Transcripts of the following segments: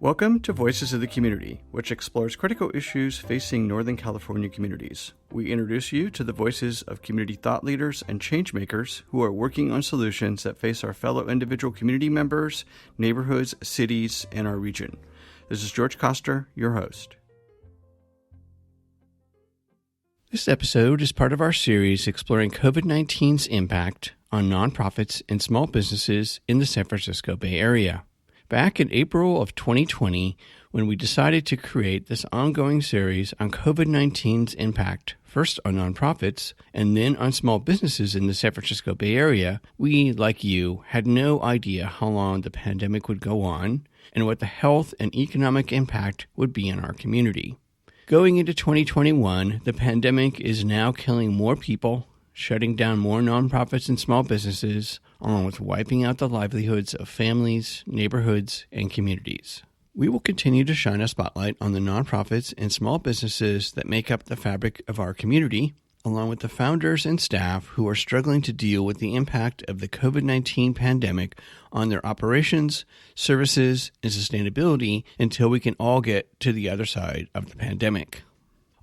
Welcome to Voices of the Community, which explores critical issues facing Northern California communities. We introduce you to the voices of community thought leaders and change makers who are working on solutions that face our fellow individual community members, neighborhoods, cities, and our region. This is George Koster, your host. This episode is part of our series exploring COVID-19's impact on nonprofits and small businesses in the San Francisco Bay Area. Back in April of 2020, when we decided to create this ongoing series on COVID-19's impact, first on nonprofits and then on small businesses in the San Francisco Bay Area, we, like you, had no idea how long the pandemic would go on and what the health and economic impact would be in our community. Going into 2021, the pandemic is now killing more people, shutting down more nonprofits and small businesses, along with wiping out the livelihoods of families, neighborhoods, and communities. We will continue to shine a spotlight on the nonprofits and small businesses that make up the fabric of our community, along with the founders and staff who are struggling to deal with the impact of the COVID-19 pandemic on their operations, services, and sustainability until we can all get to the other side of the pandemic.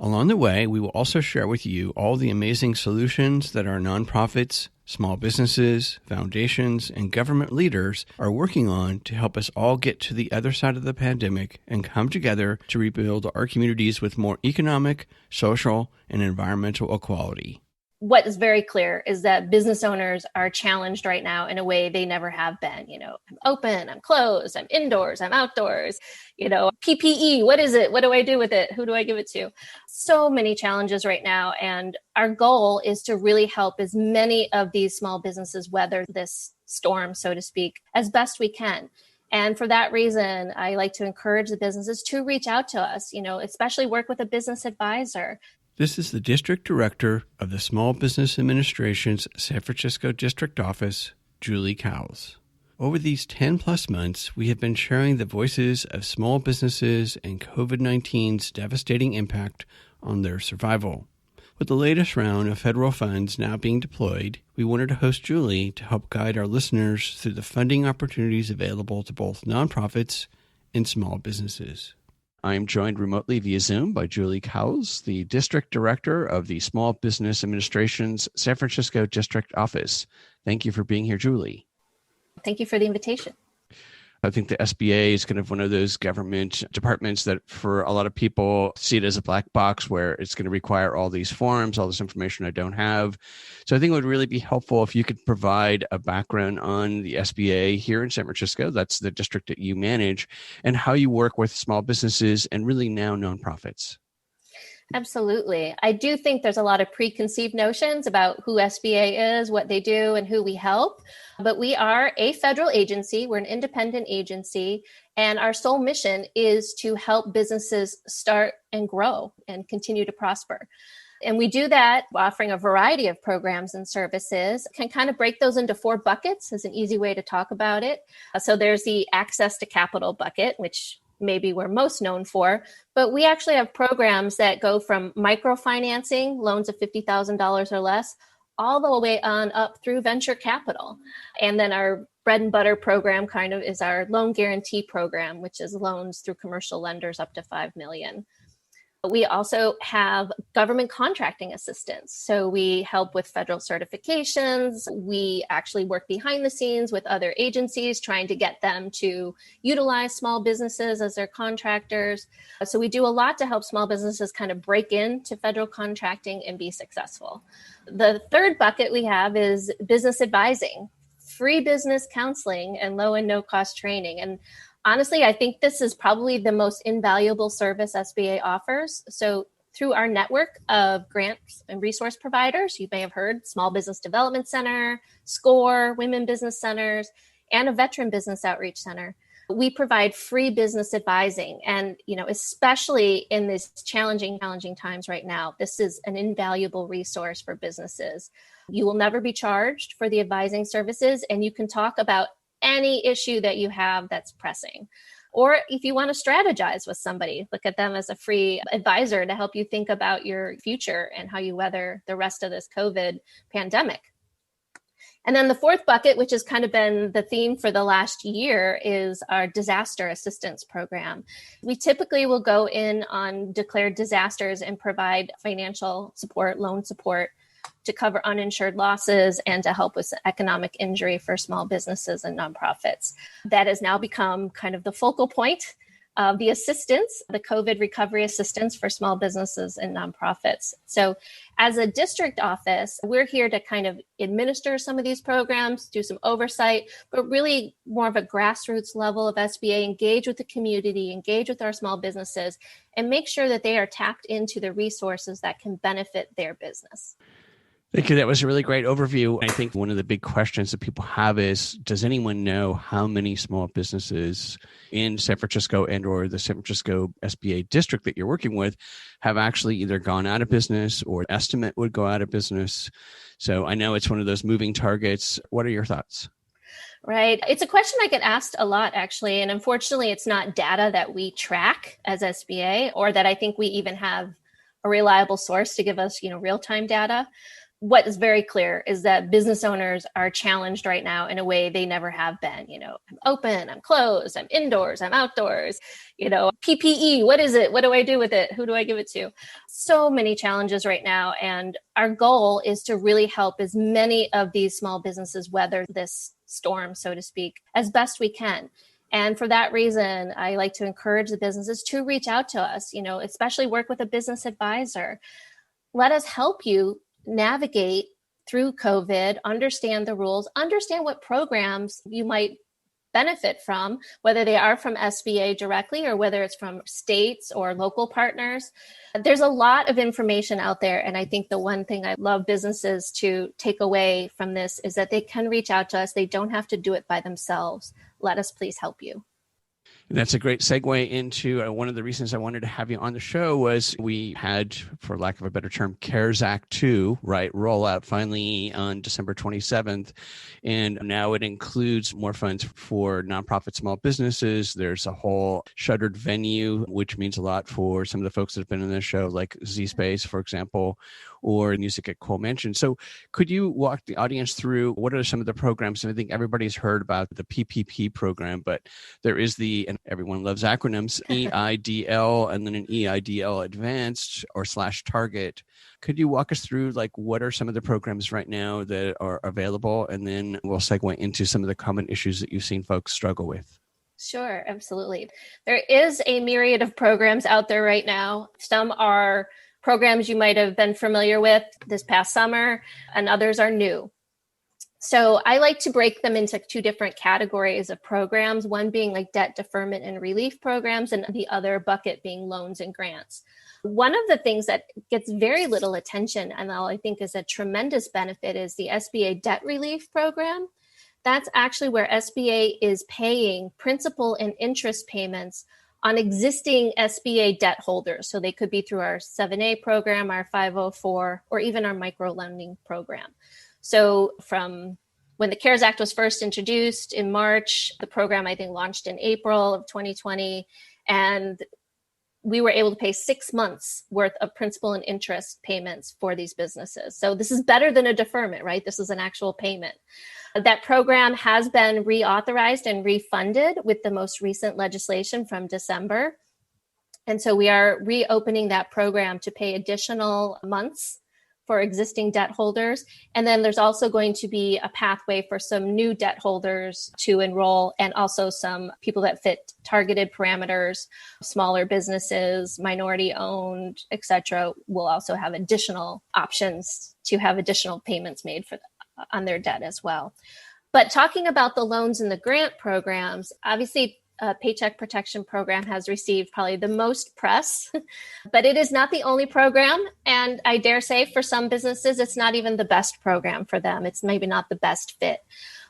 Along the way, we will also share with you all the amazing solutions that our nonprofits, small businesses, foundations, and government leaders are working on to help us all get to the other side of the pandemic and come together to rebuild our communities with more economic, social, and environmental equality. What is very clear is that business owners are challenged right now in a way they never have been. I'm open, I'm closed, I'm indoors, I'm outdoors. PPE, what is it? What do I do with it? Who do I give it to? So many challenges right now. And our goal is to really help as many of these small businesses weather this storm, so to speak, as best we can. And for that reason, I like to encourage the businesses to reach out to us, especially work with a business advisor. This is the District Director of the Small Business Administration's San Francisco District Office, Julie Clowes. Over these 10-plus months, we have been sharing the voices of small businesses and COVID-19's devastating impact on their survival. With the latest round of federal funds now being deployed, we wanted to host Julie to help guide our listeners through the funding opportunities available to both nonprofits and small businesses. I am joined remotely via Zoom by Julie Clowes, the District Director of the Small Business Administration's San Francisco District Office. Thank you for being here, Julie. Thank you for the invitation. I think the SBA is kind of one of those government departments that for a lot of people see it as a black box where it's going to require all these forms, all this information I don't have. So I think it would really be helpful if you could provide a background on the SBA here in San Francisco, that's the district that you manage, and how you work with small businesses and really now nonprofits. Absolutely. I do think there's a lot of preconceived notions about who SBA is, what they do, and who we help. But we are a federal agency. We're an independent agency. And our sole mission is to help businesses start and grow and continue to prosper. And we do that offering a variety of programs and services. Can kind of break those into 4 buckets as an easy way to talk about it. So there's the access to capital bucket, which maybe we're most known for, but we actually have programs that go from microfinancing, loans of $50,000 or less, all the way on up through venture capital. And then our bread and butter program kind of is our loan guarantee program, which is loans through commercial lenders up to $5 million. We also have government contracting assistance. So we help with federal certifications. We actually work behind the scenes with other agencies, trying to get them to utilize small businesses as their contractors. So we do a lot to help small businesses kind of break into federal contracting and be successful. The third bucket we have is business advising, free business counseling, and low and no cost training. And honestly, I think this is probably the most invaluable service SBA offers. So through our network of grants and resource providers, you may have heard Small Business Development Center, SCORE, Women Business Centers, and a Veteran Business Outreach Center, we provide free business advising. And, especially in these challenging times right now, this is an invaluable resource for businesses. You will never be charged for the advising services, and you can talk about any issue that you have that's pressing. Or if you want to strategize with somebody, look at them as a free advisor to help you think about your future and how you weather the rest of this COVID pandemic. And then the fourth bucket, which has kind of been the theme for the last year, is our disaster assistance program. We typically will go in on declared disasters and provide financial support, loan support to cover uninsured losses and to help with economic injury for small businesses and nonprofits. That has now become kind of the focal point of the assistance, the COVID recovery assistance for small businesses and nonprofits. So as a district office, we're here to kind of administer some of these programs, do some oversight, but really more of a grassroots level of SBA, engage with the community, engage with our small businesses, and make sure that they are tapped into the resources that can benefit their business. Thank you. That was a really great overview. I think one of the big questions that people have is, does anyone know how many small businesses in San Francisco and or the San Francisco SBA district that you're working with have actually either gone out of business or estimate would go out of business? So I know it's one of those moving targets. What are your thoughts? Right. It's a question I get asked a lot, actually. And unfortunately, it's not data that we track as SBA or that I think we even have a reliable source to give us, real-time data. What is very clear is that business owners are challenged right now in a way they never have been. I'm open, I'm closed, I'm indoors, I'm outdoors, PPE, what is it? What do I do with it? Who do I give it to? So many challenges right now. And our goal is to really help as many of these small businesses weather this storm, so to speak, as best we can. And for that reason, I like to encourage the businesses to reach out to us, especially work with a business advisor. Let us help you navigate through COVID, understand the rules, understand what programs you might benefit from, whether they are from SBA directly or whether it's from states or local partners. There's a lot of information out there. And I think the one thing I love businesses to take away from this is that they can reach out to us. They don't have to do it by themselves. Let us please help you. That's a great segue into one of the reasons I wanted to have you on the show was we had, for lack of a better term, CARES Act 2, right, roll out finally on December 27th. And now it includes more funds for nonprofit small businesses. There's a whole shuttered venue, which means a lot for some of the folks that have been in this show, like Z-Space, for example, or Music at Cole Mansion. So could you walk the audience through what are some of the programs? And I think everybody's heard about the PPP program, but there is and everyone loves acronyms, EIDL and then an EIDL Advanced or /Target. Could you walk us through what are some of the programs right now that are available? And then we'll segue into some of the common issues that you've seen folks struggle with. Sure, absolutely. There is a myriad of programs out there right now. Some are programs you might have been familiar with this past summer, and others are new. So I like to break them into two different categories of programs, one being like debt deferment and relief programs, and the other bucket being loans and grants. One of the things that gets very little attention, and I think is a tremendous benefit, is the SBA debt relief program. That's actually where SBA is paying principal and interest payments on existing SBA debt holders. So they could be through our 7A program, our 504, or even our micro lending program. So from when the CARES Act was first introduced in March, the program, I think, launched in April of 2020, and we were able to pay 6 months worth of principal and interest payments for these businesses. So this is better than a deferment, right? This is an actual payment. That program has been reauthorized and refunded with the most recent legislation from December. And so we are reopening that program to pay additional months for existing debt holders. And then there's also going to be a pathway for some new debt holders to enroll, and also some people that fit targeted parameters, smaller businesses, minority owned, et cetera, will also have additional options to have additional payments made for on their debt as well. But talking about the loans and the grant programs, obviously Paycheck Protection Program has received probably the most press, but it is not the only program. And I dare say for some businesses, it's not even the best program for them. It's maybe not the best fit.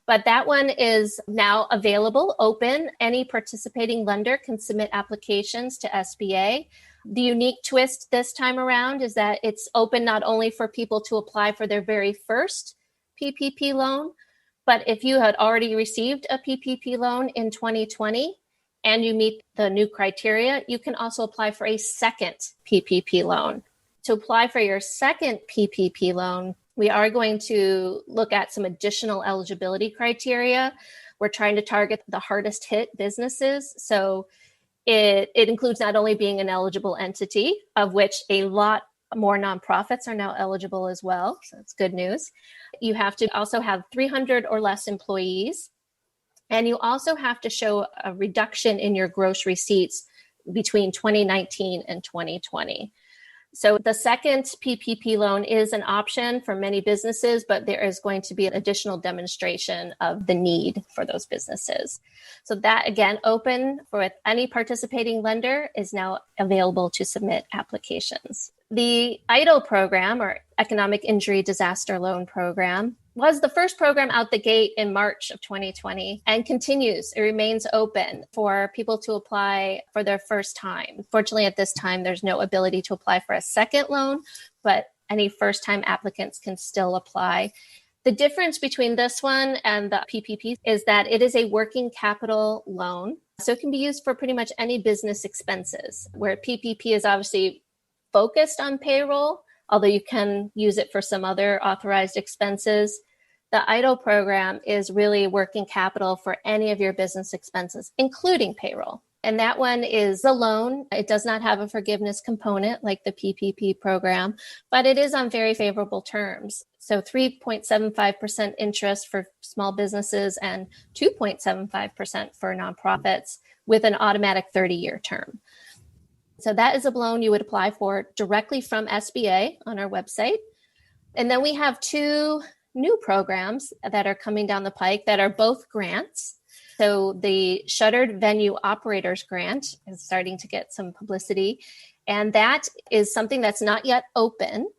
But that one is now available, open. Any participating lender can submit applications to SBA. The unique twist this time around is that it's open not only for people to apply for their very first PPP loan, but if you had already received a PPP loan in 2020 and you meet the new criteria, you can also apply for a second PPP loan. To apply for your second PPP loan, We are going to look at some additional eligibility criteria. We're trying to target the hardest hit businesses. So it includes not only being an eligible entity, of which a lot more nonprofits are now eligible as well. So that's good news. You have to also have 300 or less employees. And you also have to show a reduction in your gross receipts between 2019 and 2020. So the second PPP loan is an option for many businesses, but there is going to be an additional demonstration of the need for those businesses. So that, again, open for any participating lender, is now available to submit applications. The EIDL program, or Economic Injury Disaster Loan Program, was the first program out the gate in March of 2020 and continues. It remains open for people to apply for their first time. Fortunately, at this time, there's no ability to apply for a second loan, but any first-time applicants can still apply. The difference between this one and the PPP is that it is a working capital loan. So it can be used for pretty much any business expenses, where PPP is obviously focused on payroll, although you can use it for some other authorized expenses. The EIDL program is really working capital for any of your business expenses, including payroll. And that one is a loan. It does not have a forgiveness component like the PPP program, but it is on very favorable terms. So 3.75% interest for small businesses and 2.75% for nonprofits with an automatic 30-year term. So that is a loan you would apply for directly from SBA on our website. And then we have two new programs that are coming down the pike that are both grants. So the Shuttered Venue Operators Grant is starting to get some publicity. And that is something that's not yet open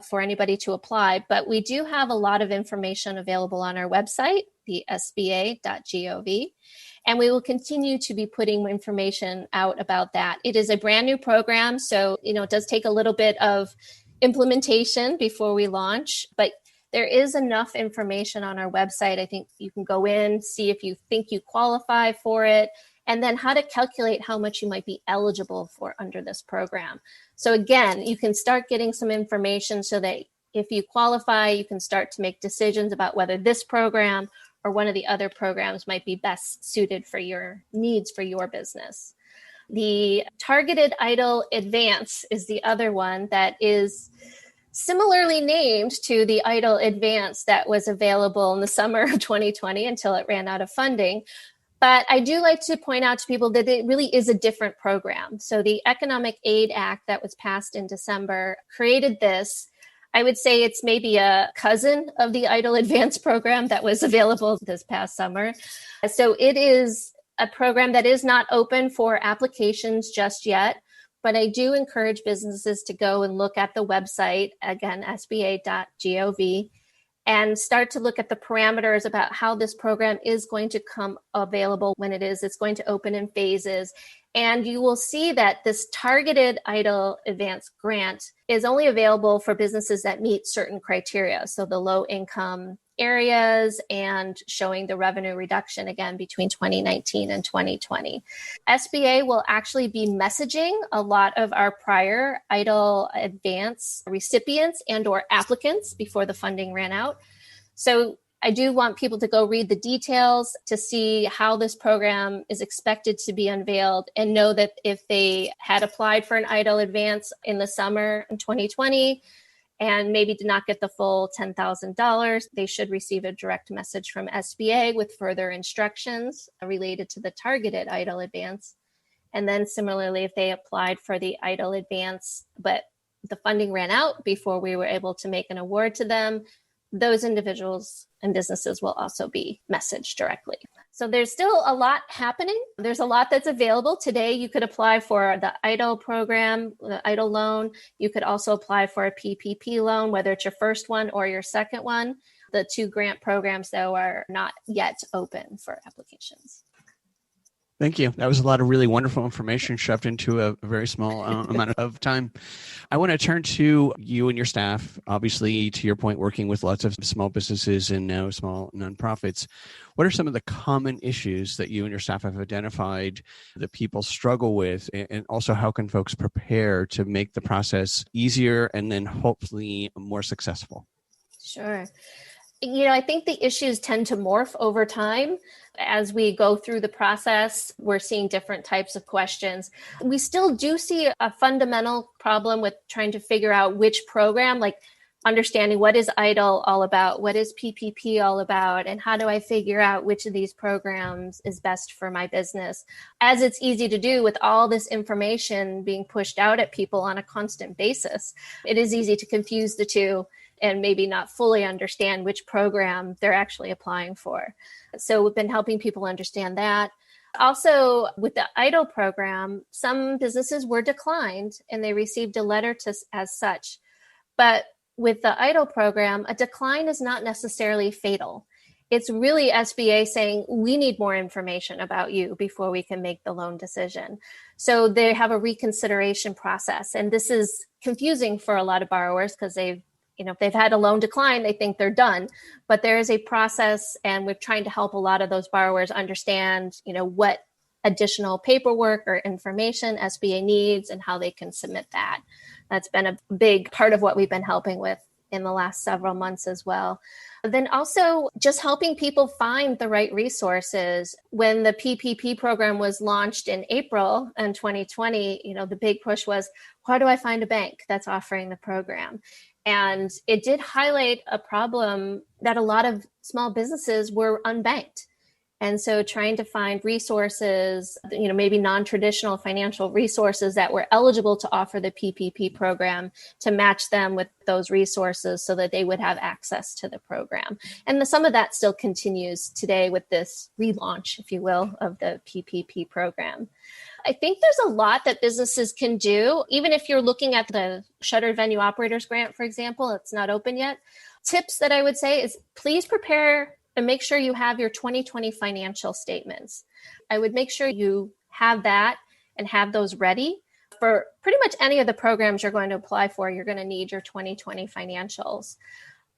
for anybody to apply, but we do have a lot of information available on our website, the sba.gov. And we will continue to be putting information out about that. It is a brand new program, so it does take a little bit of implementation before we launch, but there is enough information on our website. I think you can go in, see if you think you qualify for it, and then how to calculate how much you might be eligible for under this program. So again, you can start getting some information so that if you qualify, you can start to make decisions about whether this program or one of the other programs might be best suited for your needs for your business. The Targeted EIDL Advance is the other one that is similarly named to the EIDL Advance that was available in the summer of 2020 until it ran out of funding. But I do like to point out to people that it really is a different program. So the Economic Aid Act that was passed in December created this. I would say it's maybe a cousin of the EIDL Advance program that was available this past summer. So it is a program that is not open for applications just yet, but I do encourage businesses to go and look at the website, again, sba.gov, and start to look at the parameters about how this program is going to come available when it is. It's going to open in phases. And you will see that this Targeted EIDL Advance Grant is only available for businesses that meet certain criteria. So the low income areas and showing the revenue reduction again between 2019 and 2020. SBA will actually be messaging a lot of our prior EIDL Advance recipients and or applicants before the funding ran out. So I do want people to go read the details to see how this program is expected to be unveiled and know that if they had applied for an EIDL Advance in the summer in 2020 and maybe did not get the full $10,000, they should receive a direct message from SBA with further instructions related to the Targeted EIDL Advance. And then similarly, if they applied for the EIDL Advance, but the funding ran out before we were able to make an award to them, those individuals and businesses will also be messaged directly. So there's still a lot happening. There's a lot that's available. Today, you could apply for the EIDL program, the EIDL loan. You could also apply for a PPP loan, whether it's your first one or your second one. The two grant programs, though, are not yet open for applications. Thank you. That was a lot of really wonderful information shoved into a very small amount of time. I want to turn to you and your staff, obviously, to your point, working with lots of small businesses and now small nonprofits. What are some of the common issues that you and your staff have identified that people struggle with? And also, how can folks prepare to make the process easier and then hopefully more successful? Sure. I think the issues tend to morph over time. As we go through the process, we're seeing different types of questions. We still do see a fundamental problem with trying to figure out which program, like understanding what is EIDL all about, what is PPP all about, and how do I figure out which of these programs is best for my business. As it's easy to do with all this information being pushed out at people on a constant basis, it is easy to confuse the two and maybe not fully understand which program they're actually applying for. So we've been helping people understand that. Also, with the EIDL program, some businesses were declined and they received a letter as such. But with the EIDL program, a decline is not necessarily fatal. It's really SBA saying, we need more information about you before we can make the loan decision. So they have a reconsideration process. And this is confusing for a lot of borrowers because if they've had a loan decline, they think they're done. But there is a process, and we're trying to help a lot of those borrowers understand, what additional paperwork or information SBA needs and how they can submit that. That's been a big part of what we've been helping with in the last several months as well. Then also just helping people find the right resources. When the PPP program was launched in April in 2020, the big push was, how do I find a bank that's offering the program? And it did highlight a problem that a lot of small businesses were unbanked. And so trying to find resources, maybe non-traditional financial resources that were eligible to offer the PPP program, to match them with those resources so that they would have access to the program. And some of that still continues today with this relaunch, if you will, of the PPP program. I think there's a lot that businesses can do, even if you're looking at the Shuttered Venue Operators Grant, for example. It's not open yet. Tips that I would say is please prepare and make sure you have your 2020 financial statements. I would make sure you have that and have those ready. For pretty much any of the programs you're going to apply for, you're going to need your 2020 financials.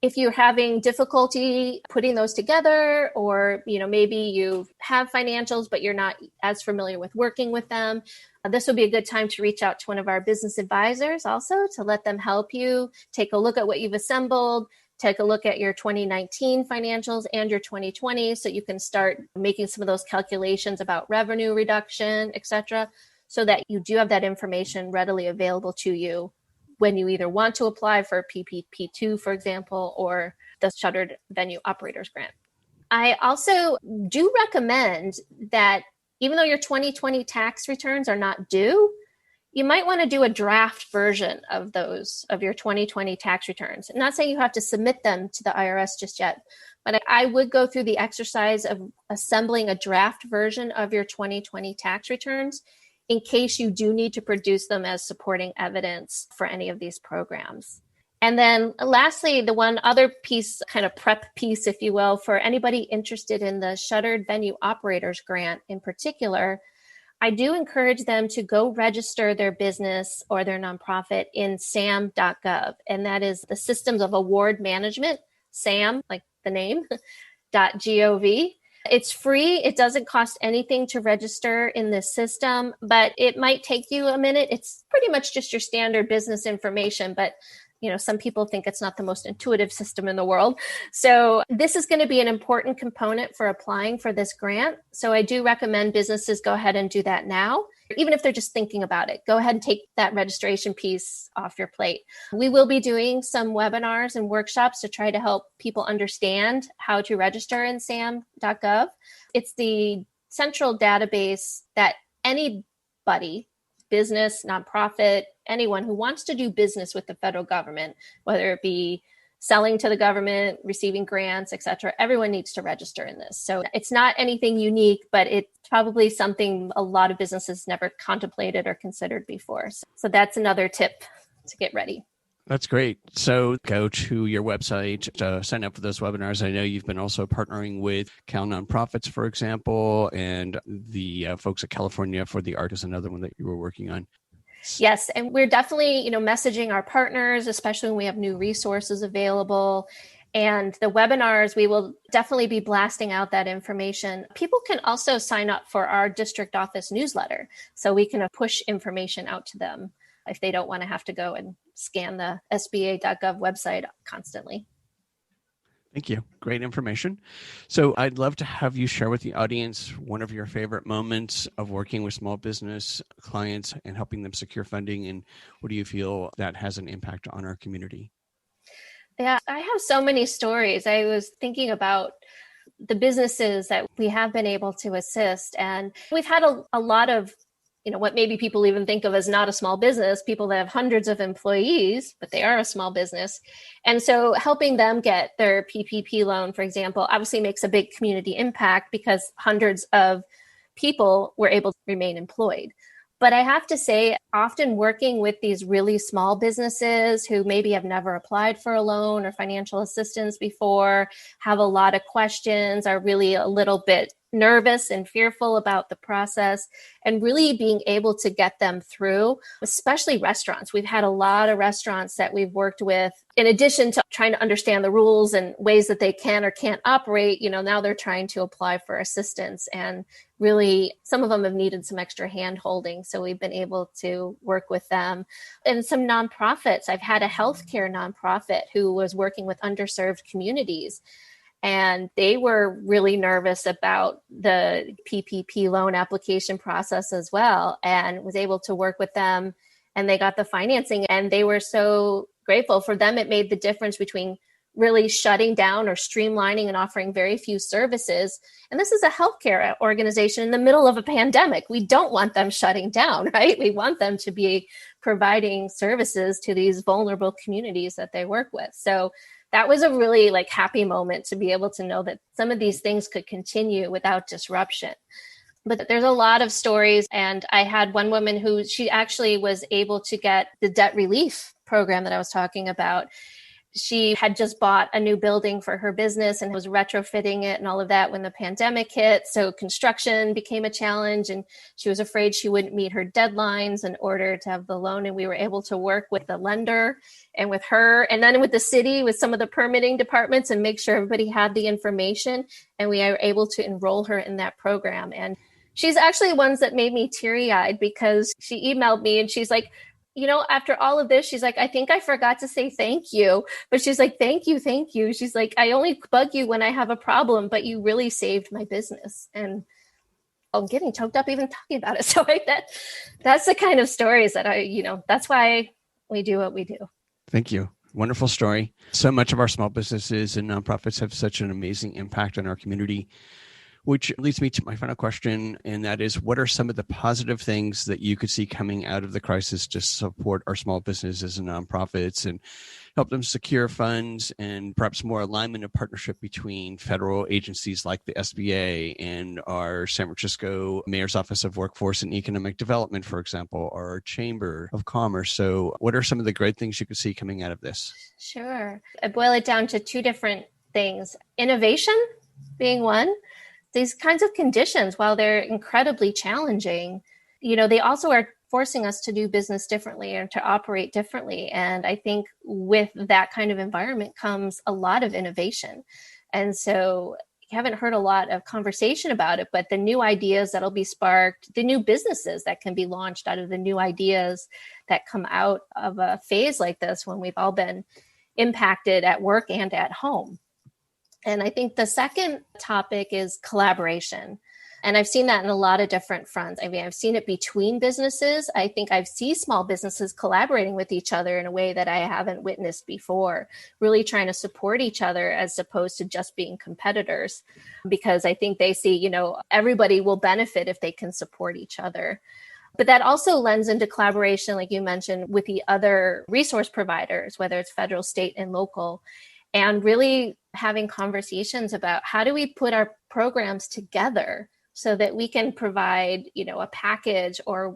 If you're having difficulty putting those together, or maybe you have financials, but you're not as familiar with working with them, this would be a good time to reach out to one of our business advisors also to let them help you take a look at what you've assembled, take a look at your 2019 financials and your 2020, so you can start making some of those calculations about revenue reduction, et cetera, so that you do have that information readily available to you when you either want to apply for PPP2, for example, or the Shuttered Venue Operators Grant. I also do recommend that even though your 2020 tax returns are not due, you might want to do a draft version of your 2020 tax returns. I'm not saying you have to submit them to the IRS just yet, but I would go through the exercise of assembling a draft version of your 2020 tax returns in case you do need to produce them as supporting evidence for any of these programs. And then lastly, the one other piece, kind of prep piece, if you will, for anybody interested in the Shuttered Venue Operators Grant in particular, I do encourage them to go register their business or their nonprofit in sam.gov. And that is the Systems of Award Management, SAM, like the name, .gov. It's free. It doesn't cost anything to register in this system, but it might take you a minute. It's pretty much just your standard business information, but some people think it's not the most intuitive system in the world. So this is going to be an important component for applying for this grant. So I do recommend businesses go ahead and do that now. Even if they're just thinking about it, go ahead and take that registration piece off your plate. We will be doing some webinars and workshops to try to help people understand how to register in sam.gov. It's the central database that anybody, business, nonprofit, anyone who wants to do business with the federal government, whether it be selling to the government, receiving grants, et cetera, everyone needs to register in this. So it's not anything unique, but it's probably something a lot of businesses never contemplated or considered before. So that's another tip to get ready. That's great. So go to your website to sign up for those webinars. I know you've been also partnering with Cal Nonprofits, for example, and the folks at California for the Art is another one that you were working on. Yes, and we're definitely, messaging our partners, especially when we have new resources available. And the webinars, we will definitely be blasting out that information. People can also sign up for our district office newsletter, so we can push information out to them if they don't want to have to go and scan the sba.gov website constantly. Thank you. Great information. So I'd love to have you share with the audience one of your favorite moments of working with small business clients and helping them secure funding. And what do you feel that has an impact on our community? Yeah, I have so many stories. I was thinking about the businesses that we have been able to assist. And we've had a lot of, what maybe people even think of as not a small business, people that have hundreds of employees, but they are a small business. And so helping them get their PPP loan, for example, obviously makes a big community impact because hundreds of people were able to remain employed. But I have to say, often working with these really small businesses who maybe have never applied for a loan or financial assistance before, have a lot of questions, are really a little bit nervous and fearful about the process, and really being able to get them through, especially restaurants. We've had a lot of restaurants that we've worked with, in addition to trying to understand the rules and ways that they can or can't operate, now they're trying to apply for assistance. And really, some of them have needed some extra hand holding. So we've been able to work with them. And some nonprofits. I've had a healthcare nonprofit who was working with underserved communities. And they were really nervous about the PPP loan application process as well, and was able to work with them. And they got the financing, and they were so grateful. For them, it made the difference between really shutting down or streamlining and offering very few services. And this is a healthcare organization in the middle of a pandemic. We don't want them shutting down, right? We want them to be providing services to these vulnerable communities that they work with. So that was a really happy moment to be able to know that some of these things could continue without disruption. But there's a lot of stories. And I had one woman who she actually was able to get the debt relief program that I was talking about. She had just bought a new building for her business and was retrofitting it and all of that when the pandemic hit. So construction became a challenge, and she was afraid she wouldn't meet her deadlines in order to have the loan. And we were able to work with the lender and with her, and then with the city, with some of the permitting departments, and make sure everybody had the information. And we were able to enroll her in that program. And she's actually ones that made me teary-eyed, because she emailed me and she's like, after all of this, she's like, I think I forgot to say thank you. But she's like, thank you, thank you. She's like, I only bug you when I have a problem, but you really saved my business. And I'm getting choked up even talking about it. So that's the kind of stories that that's why we do what we do. Thank you. Wonderful story. So much of our small businesses and nonprofits have such an amazing impact on our community, which leads me to my final question. And that is, what are some of the positive things that you could see coming out of the crisis to support our small businesses and nonprofits and help them secure funds, and perhaps more alignment and partnership between federal agencies like the SBA and our San Francisco Mayor's Office of Workforce and Economic Development, for example, or our Chamber of Commerce? So what are some of the great things you could see coming out of this? Sure. I boil it down to two different things. Innovation being one. These kinds of conditions, while they're incredibly challenging, they also are forcing us to do business differently and to operate differently. And I think with that kind of environment comes a lot of innovation. And so you haven't heard a lot of conversation about it, but the new ideas that'll be sparked, the new businesses that can be launched out of the new ideas that come out of a phase like this, when we've all been impacted at work and at home. And I think the second topic is collaboration. And I've seen that in a lot of different fronts. I mean, I've seen it between businesses. I think I've seen small businesses collaborating with each other in a way that I haven't witnessed before, really trying to support each other as opposed to just being competitors, because I think they see, everybody will benefit if they can support each other. But that also lends into collaboration, like you mentioned, with the other resource providers, whether it's federal, state, and local, and really having conversations about how do we put our programs together so that we can provide, a package or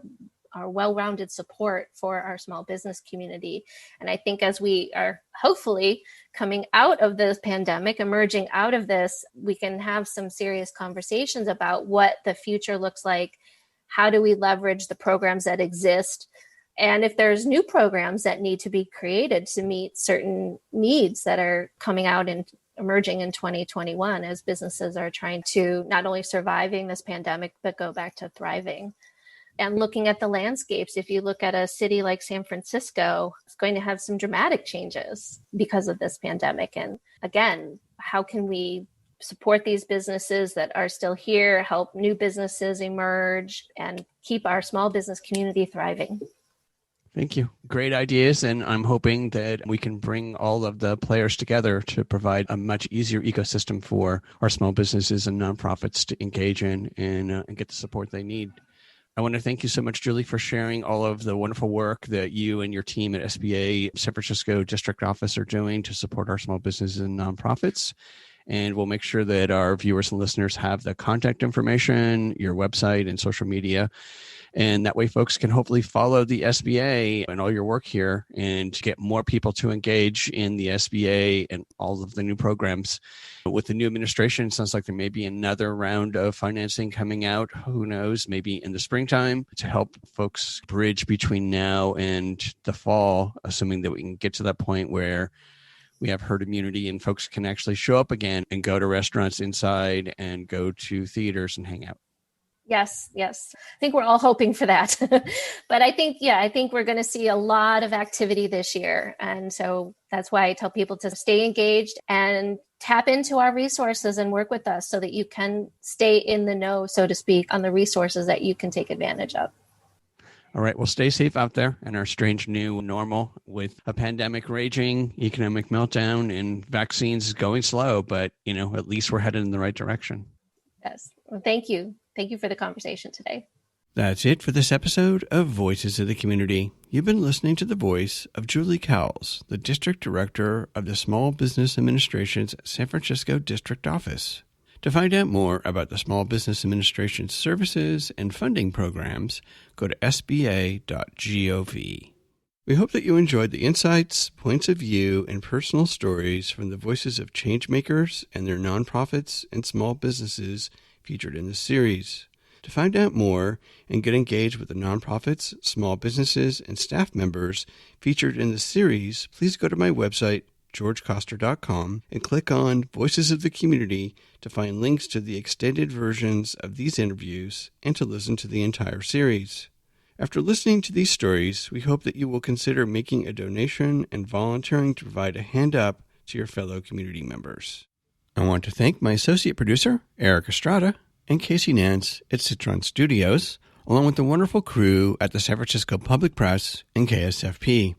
our well-rounded support for our small business community. And I think as we are hopefully coming out of this pandemic, emerging out of this, we can have some serious conversations about what the future looks like. How do we leverage the programs that exist? And if there's new programs that need to be created to meet certain needs that are coming out and emerging in 2021 as businesses are trying to not only surviving this pandemic, but go back to thriving. And looking at the landscapes, if you look at a city like San Francisco, it's going to have some dramatic changes because of this pandemic. And again, how can we support these businesses that are still here, help new businesses emerge, and keep our small business community thriving? Thank you. Great ideas. And I'm hoping that we can bring all of the players together to provide a much easier ecosystem for our small businesses and nonprofits to engage in and get the support they need. I want to thank you so much, Julie, for sharing all of the wonderful work that you and your team at SBA San Francisco District Office are doing to support our small businesses and nonprofits. And we'll make sure that our viewers and listeners have the contact information, your website, and social media. And that way folks can hopefully follow the SBA and all your work here and to get more people to engage in the SBA and all of the new programs. With the new administration, it sounds like there may be another round of financing coming out. Who knows, maybe in the springtime to help folks bridge between now and the fall, assuming that we can get to that point where we have herd immunity and folks can actually show up again and go to restaurants inside and go to theaters and hang out. Yes. I think we're all hoping for that. But I think we're going to see a lot of activity this year. And so that's why I tell people to stay engaged and tap into our resources and work with us so that you can stay in the know, so to speak, on the resources that you can take advantage of. All right. Well, stay safe out there in our strange new normal with a pandemic raging, economic meltdown, and vaccines going slow. But, at least we're headed in the right direction. Yes. Well, thank you. Thank you for the conversation today. That's it for this episode of Voices of the Community. You've been listening to the voice of Julie Clowes, the District Director of the Small Business Administration's San Francisco District Office. To find out more about the Small Business Administration's services and funding programs, go to sba.gov. We hope that you enjoyed the insights, points of view, and personal stories from the voices of changemakers and their nonprofits and small businesses featured in this series. To find out more and get engaged with the nonprofits, small businesses, and staff members featured in the series, please go to my website, georgecoster.com, and click on Voices of the Community to find links to the extended versions of these interviews and to listen to the entire series. After listening to these stories, we hope that you will consider making a donation and volunteering to provide a hand up to your fellow community members. I want to thank my associate producer, Eric Estrada, and Casey Nance at Citron Studios, along with the wonderful crew at the San Francisco Public Press and KSFP.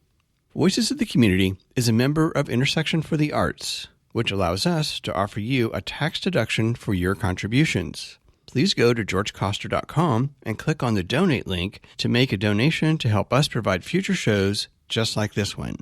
Voices of the Community is a member of Intersection for the Arts, which allows us to offer you a tax deduction for your contributions. Please go to georgecoster.com and click on the donate link to make a donation to help us provide future shows just like this one.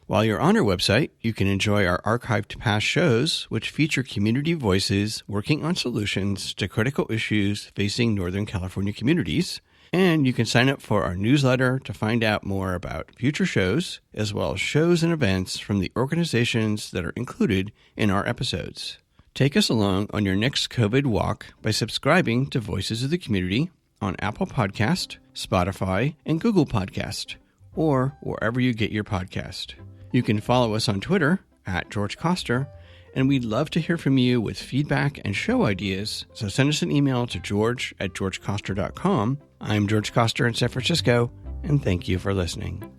While you're on our website, you can enjoy our archived past shows, which feature community voices working on solutions to critical issues facing Northern California communities. And you can sign up for our newsletter to find out more about future shows, as well as shows and events from the organizations that are included in our episodes. Take us along on your next COVID walk by subscribing to Voices of the Community on Apple Podcast, Spotify, and Google Podcast, or wherever you get your podcast. You can follow us on Twitter @GeorgeCoster, and we'd love to hear from you with feedback and show ideas, so send us an email to george@georgecoster.com. I'm George Coster in San Francisco, and thank you for listening.